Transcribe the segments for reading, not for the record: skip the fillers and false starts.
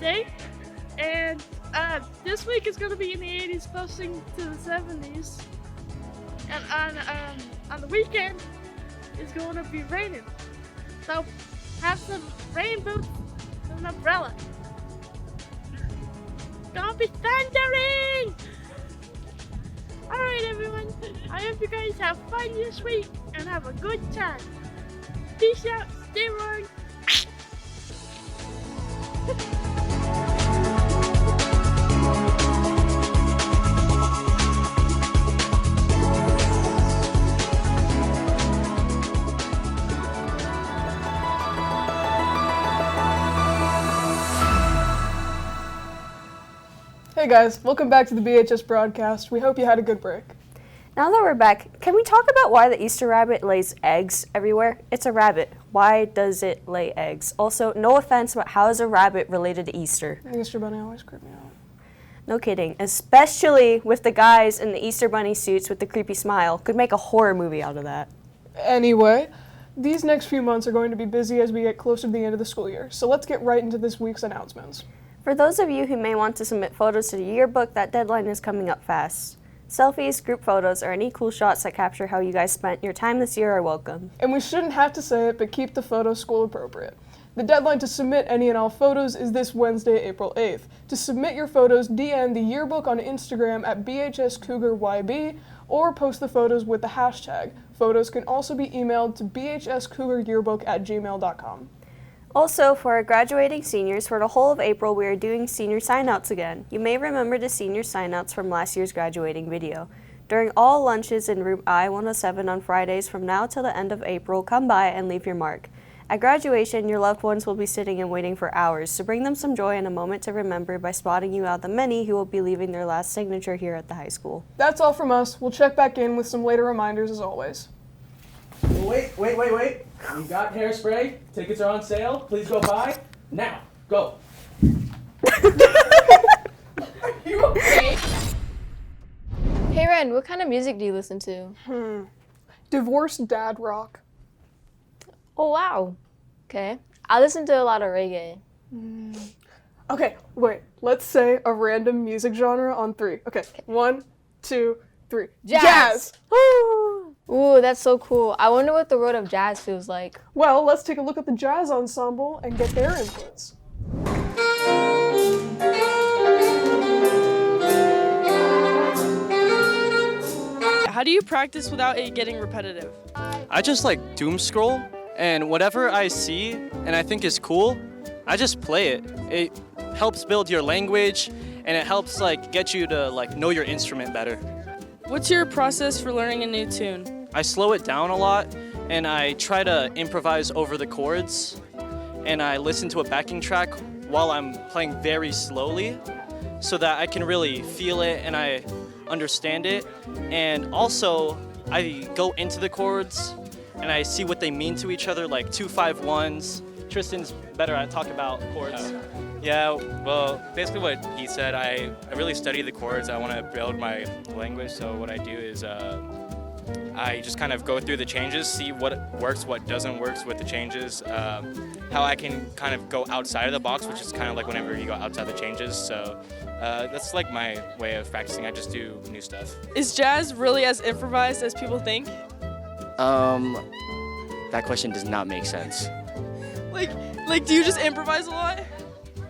Wednesday, and this week is gonna be in the 80s, closing to the 70s, and on the weekend it's gonna be raining. So have some rain boots and an umbrella. Gonna be thundering! Alright everyone, I hope you guys have fun this week and have a good time. Peace out, stay warm. Hey guys, welcome back to the BHS Broadcast. We hope you had a good break. Now that we're back, can we talk about why the Easter rabbit lays eggs everywhere? It's a rabbit. Why does it lay eggs? Also, no offense, but how is a rabbit related to Easter? The Easter Bunny always creeped me out. No kidding. Especially with the guys in the Easter Bunny suits with the creepy smile. Could make a horror movie out of that. Anyway, these next few months are going to be busy as we get closer to the end of the school year, so let's get right into this week's announcements. For those of you who may want to submit photos to the yearbook, that deadline is coming up fast. Selfies, group photos, or any cool shots that capture how you guys spent your time this year are welcome. And we shouldn't have to say it, but keep the photos school appropriate. The deadline to submit any and all photos is this Wednesday, April 8th. To submit your photos, DM the yearbook on Instagram at BHSCougarYB or post the photos with the hashtag. Photos can also be emailed to bhscougaryearbook@gmail.com. Also, for our graduating seniors, for the whole of April, we are doing senior sign-outs again. You may remember the senior sign-outs from last year's graduating video. During all lunches in room I-107 on Fridays from now till the end of April, come by and leave your mark. At graduation, your loved ones will be sitting and waiting for hours, so bring them some joy and a moment to remember by spotting you out the many who will be leaving their last signature here at the high school. That's all from us. We'll check back in with some later reminders as always. Wait. You got hairspray. Tickets are on sale. Please go buy. Now. Go. Are you okay? Hey Ren, what kind of music do you listen to? Divorced dad rock. Oh wow. Okay. I listen to a lot of reggae. Okay, wait. Let's say a random music genre on 3. Okay, 1, 2, 3. Jazz. Ooh, that's so cool. I wonder what the world of jazz feels like. Well, let's take a look at the jazz ensemble and get their inputs. How do you practice without it getting repetitive? I just like doom scroll, and whatever I see and I think is cool, I just play it. It helps build your language, and it helps get you to know your instrument better. What's your process for learning a new tune? I slow it down a lot, and I try to improvise over the chords, and I listen to a backing track while I'm playing very slowly so that I can really feel it and I understand it. And also, I go into the chords and I see what they mean to each other, like 2-5-1s. Tristan's better at talk about chords. Yeah, well, basically what he said, I really study the chords. I want to build my language, so what I do is I just kind of go through the changes, see what works, what doesn't work with the changes, how I can kind of go outside of the box, which is kind of like whenever you go outside the changes. So that's like my way of practicing. I just do new stuff. Is jazz really as improvised as people think? That question does not make sense. Like, do you just improvise a lot?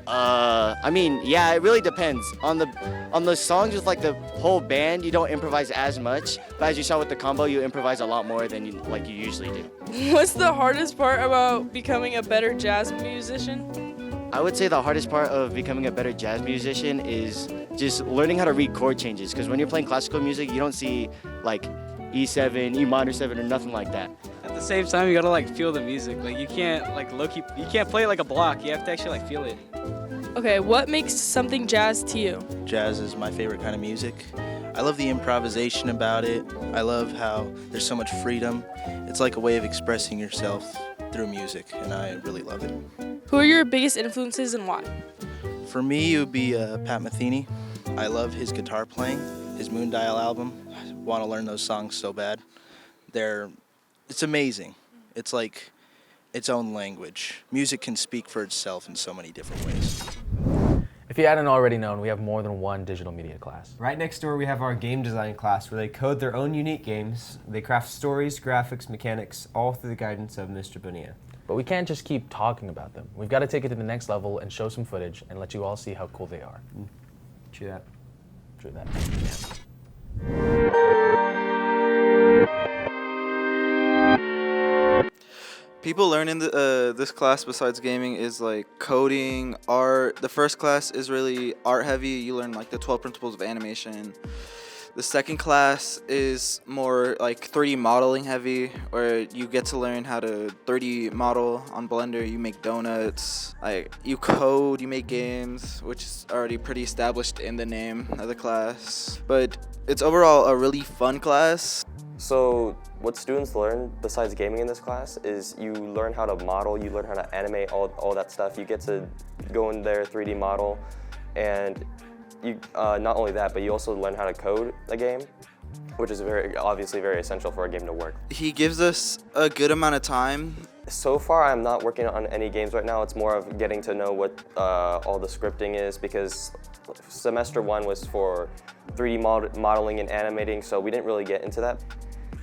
I mean, yeah, it really depends. On the songs with the whole band, you don't improvise as much, but as you saw with the combo, you improvise a lot more than you usually do. What's the hardest part about becoming a better jazz musician? I would say the hardest part of becoming a better jazz musician is just learning how to read chord changes, because when you're playing classical music, you don't see E7, E minor 7, or nothing like that. At the same time, you gotta feel the music. You can't low-key, you can't play it like a block. You have to actually feel it. Okay, what makes something jazz to you? Jazz is my favorite kind of music. I love the improvisation about it. I love how there's so much freedom. It's like a way of expressing yourself through music, and I really love it. Who are your biggest influences and why? For me, it would be Pat Metheny. I love his guitar playing, his Moondial album. I want to learn those songs so bad. It's amazing. It's like its own language. Music can speak for itself in so many different ways. If you hadn't already known, we have more than one digital media class. Right next door, we have our game design class where they code their own unique games. They craft stories, graphics, mechanics, all through the guidance of Mr. Bonilla. But we can't just keep talking about them. We've got to take it to the next level and show some footage and let you all see how cool they are. True that. True that. People learn in this class besides gaming is like coding, art. The first class is really art heavy. You learn like the 12 principles of animation. The second class is more like 3D modeling heavy, where you get to learn how to 3D model on Blender. You make donuts, like you code, you make games, which is already pretty established in the name of the class. But it's overall a really fun class. So what students learn besides gaming in this class is you learn how to model, you learn how to animate, all that stuff. You get to go in there, 3D model, and you not only that, but you also learn how to code a game, which is obviously very essential for a game to work. He gives us a good amount of time. So far, I'm not working on any games right now. It's more of getting to know what all the scripting is, because semester 1 was for 3D modeling and animating, so we didn't really get into that.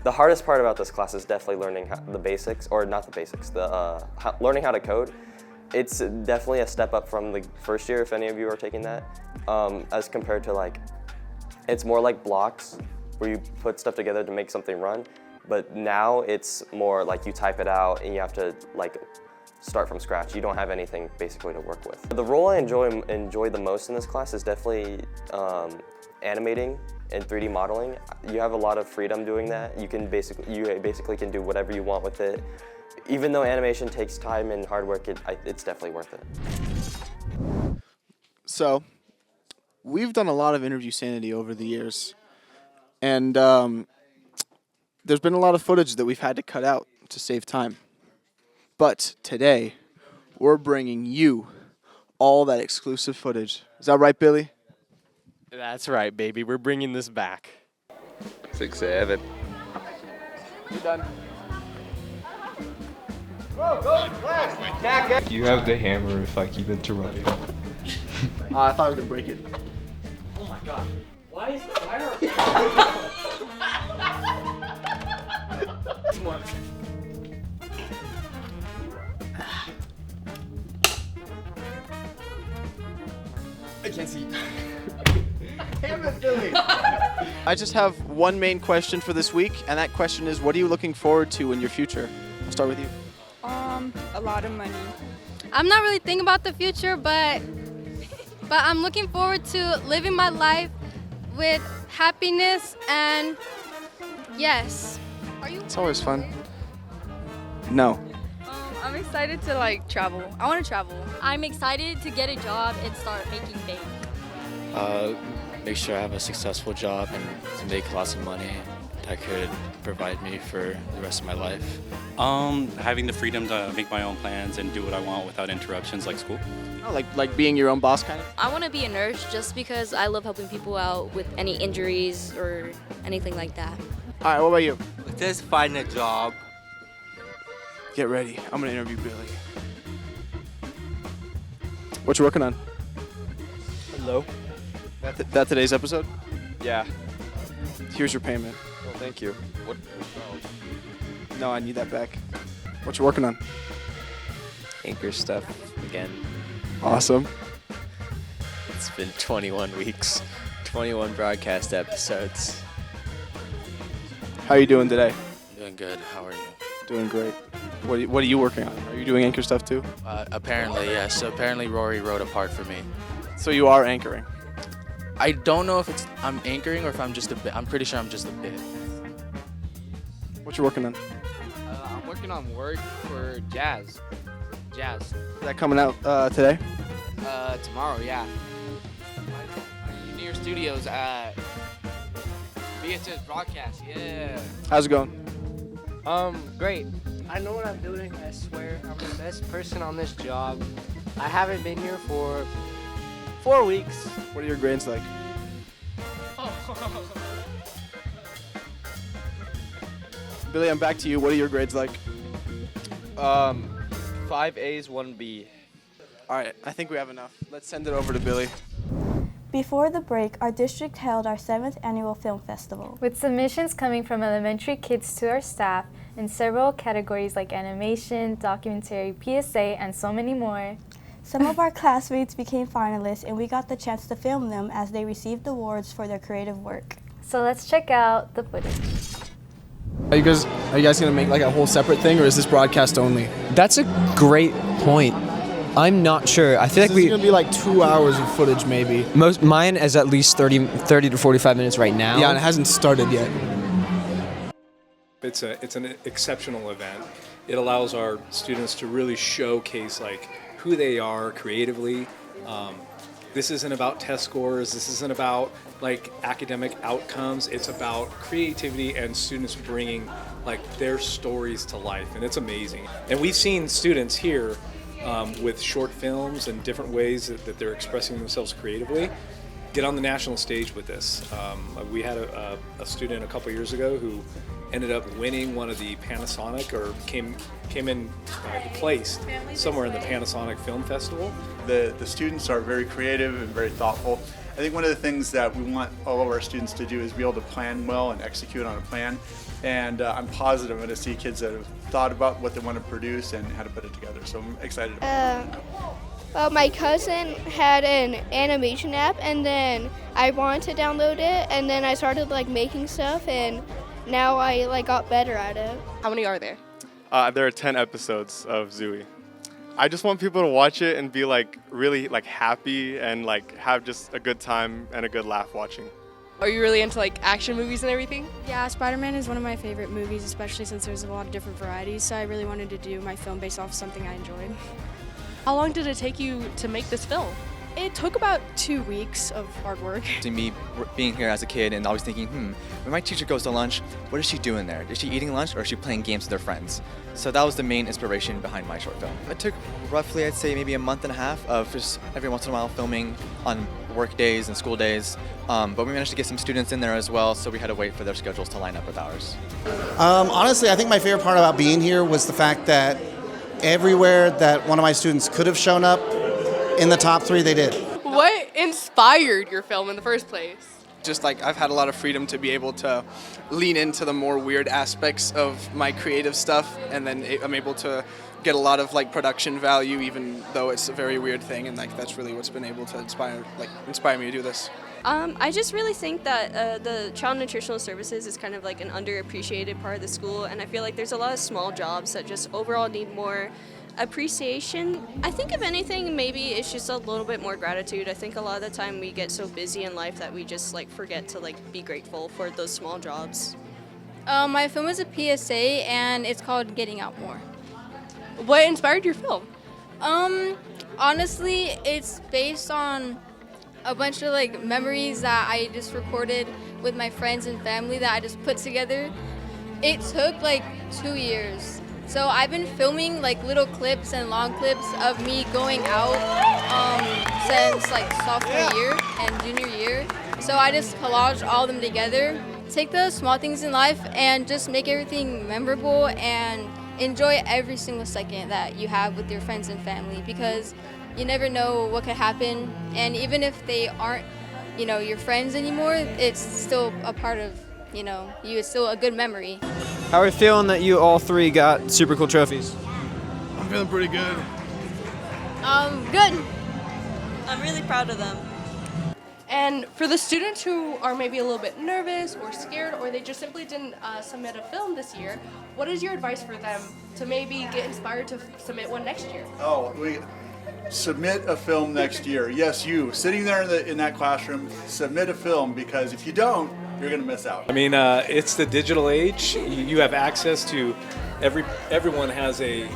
The hardest part about this class is definitely learning the basics, or not the basics, learning how to code. It's definitely a step up from the first year, if any of you are taking that, as compared to it's more like blocks where you put stuff together to make something run, but now it's more like you type it out and you have to start from scratch. You don't have anything basically to work with. The role I enjoy the most in this class is definitely animating and 3D modeling. You have a lot of freedom doing that. You basically can do whatever you want with it. Even though animation takes time and hard work, it's definitely worth it. So, we've done a lot of Interviewsanity over the years, and there's been a lot of footage that we've had to cut out to save time. But today, we're bringing you all that exclusive footage. Is that right, Billy? That's right, baby. We're bringing this back. 6, 7. You done? You have the hammer if I keep interrupting. I thought I was gonna break it. Oh my god. Why is the fire? Come on. I can't see. Damn it, Billy. I just have one main question for this week, and that question is, what are you looking forward to in your future? I'll start with you. A lot of money. I'm not really thinking about the future, but I'm looking forward to living my life with happiness and yes. Are you? It's always fun. No. I'm excited to travel. I want to travel. I'm excited to get a job and start making bank. Make sure I have a successful job and to make lots of money that could provide me for the rest of my life. Having the freedom to make my own plans and do what I want without interruptions like school. Oh, like being your own boss kind of? I want to be a nurse just because I love helping people out with any injuries or anything like that. All right, what about you? Just find a job. Get ready. I'm gonna interview Billy. What you working on? Hello. That today's episode? Yeah. Here's your payment. Oh, thank you. What? No, I need that back. What you working on? Anchor stuff again. Awesome. It's been 21 weeks, 21 broadcast episodes. How are you doing today? Doing good. How are you? Doing great. What are you working on? Are you doing anchor stuff too? Apparently, yes. Apparently Rory wrote a part for me. So you are anchoring? I don't know if I'm anchoring or if I'm just a bit. I'm pretty sure I'm just a bit. What you working on? I'm working on work for Jazz. Is that coming out today? Tomorrow, yeah. Near Studios at BHS Broadcast, yeah. How's it going? Great. I know what I'm doing, I swear. I'm the best person on this job. I haven't been here for 4 weeks. What are your grades like? Billy, I'm back to you. What are your grades like? 5 A's, 1 B. All right, I think we have enough. Let's send it over to Billy. Before the break, our district held our 7th annual film festival. With submissions coming from elementary kids to our staff in several categories like animation, documentary, PSA, and so many more. Some of our classmates became finalists, and we got the chance to film them as they received awards for their creative work. So let's check out the footage. Are you guys gonna make like a whole separate thing, or is this broadcast only? That's a great point. I'm not sure. I feel like It's gonna be like 2 hours of footage, maybe. Mine is at least 30 to 45 minutes right now. Yeah, and it hasn't started yet. It's an exceptional event. It allows our students to really showcase like who they are creatively. This isn't about test scores. This isn't about like academic outcomes. It's about creativity and students bringing like their stories to life, and it's amazing. And we've seen students here with short films and different ways that they're expressing themselves creatively get on the national stage with this. We had a student a couple years ago who ended up winning one of the Panasonic, or came in, he placed somewhere in the Panasonic Film Festival. The students are very creative and very thoughtful. I think one of the things that we want all of our students to do is be able to plan well and execute on a plan. And I'm positive I'm going to see kids that have thought about what they want to produce and how to put it together. So I'm excited about it. Well, my cousin had an animation app, and then I wanted to download it, and then I started like making stuff, and now I like got better at it. How many are there? There are 10 episodes of Zooey. I just want people to watch it and be like really like happy and like have just a good time and a good laugh watching. Are you really into like action movies and everything? Yeah, Spider-Man is one of my favorite movies, especially since there's a lot of different varieties, so I really wanted to do my film based off something I enjoyed. How long did it take you to make this film? It took about 2 weeks of hard work. To me, being here as a kid and always thinking, when my teacher goes to lunch, what is she doing there? Is she eating lunch or is she playing games with her friends? So that was the main inspiration behind my short film. It took roughly, I'd say, maybe a month and a half of just every once in a while filming on work days and school days. But we managed to get some students in there as well, so we had to wait for their schedules to line up with ours. Honestly, I think my favorite part about being here was the fact that everywhere that one of my students could have shown up, in the top 3 they did. What inspired your film in the first place? Just like I've had a lot of freedom to be able to lean into the more weird aspects of my creative stuff, and then I'm able to get a lot of like production value, even though it's a very weird thing, and like that's really what's been able to inspire me to do this. I just really think that the child nutritional services is kind of like an underappreciated part of the school, and I feel like there's a lot of small jobs that just overall need more appreciation. I think if anything, maybe it's just a little bit more gratitude. I think a lot of the time we get so busy in life that we just like forget to like be grateful for those small jobs. My film is a PSA, and it's called Getting Out More. What inspired your film? Honestly, it's based on a bunch of like memories that I just recorded with my friends and family that I just put together. It took like 2 years. So I've been filming like little clips and long clips of me going out since like sophomore year and junior year. So I just collaged all of them together. Take the small things in life and just make everything memorable and enjoy every single second that you have with your friends and family, because you never know what could happen. And even if they aren't, your friends anymore, it's still a part of, you. It's still a good memory. How are you feeling that you all 3 got super cool trophies? I'm feeling pretty good. Good. I'm really proud of them. And for the students who are maybe a little bit nervous or scared, or they just simply didn't submit a film this year, what is your advice for them to maybe get inspired to submit one next year? Submit a film next year. Yes, you sitting there in that classroom, submit a film, because if you don't, you're going to miss out. I mean, it's the digital age. You have access to everyone has a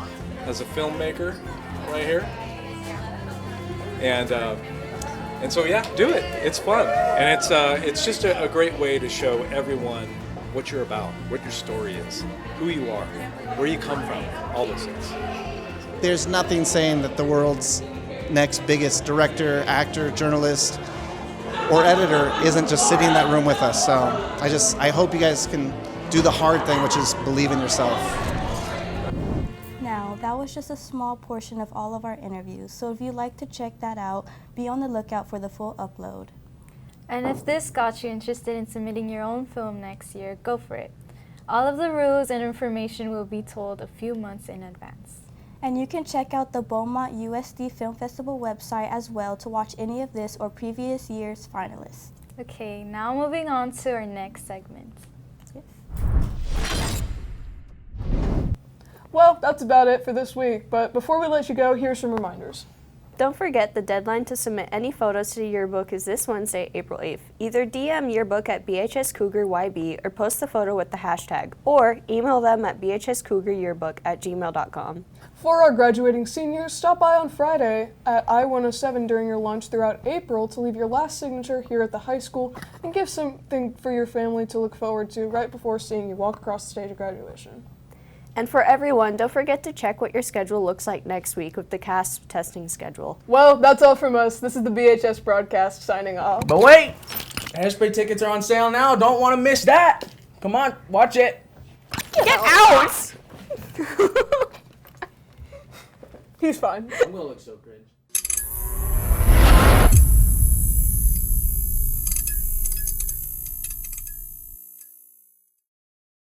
filmmaker right here, and so yeah, do it. It's fun, and it's just a great way to show everyone what you're about, what your story is, who you are, where you come from, all those things. There's nothing saying that the world's next biggest director, actor, journalist, or editor isn't just sitting in that room with us. So I hope you guys can do the hard thing, which is believe in yourself. Now, that that was just a small portion of all of our interviews. So if you'd like to check that out, be on the lookout for the full upload. And if this got you interested in submitting your own film next year, go for it. All of the rules and information will be told a few months in advance. And you can check out the Beaumont USD Film Festival website as well to watch any of this or previous year's finalists. Okay, now moving on to our next segment. Well, that's about it for this week, but before we let you go, here's some reminders. Don't forget the deadline to submit any photos to the yearbook is this Wednesday, April 8th. Either DM yearbook at BHS Cougar YB or post the photo with the hashtag, or email them at bhscougaryearbook@gmail.com. For our graduating seniors, stop by on Friday at I-107 during your lunch throughout April to leave your last signature here at the high school and give something for your family to look forward to right before seeing you walk across the stage of graduation. And for everyone, don't forget to check what your schedule looks like next week with the CASP testing schedule. Well, that's all from us. This is the BHS Broadcast signing off. But wait! Hairspray tickets are on sale now. Don't want to miss that. Come on, watch it. Get out! He's fine. I'm going to look so cringe.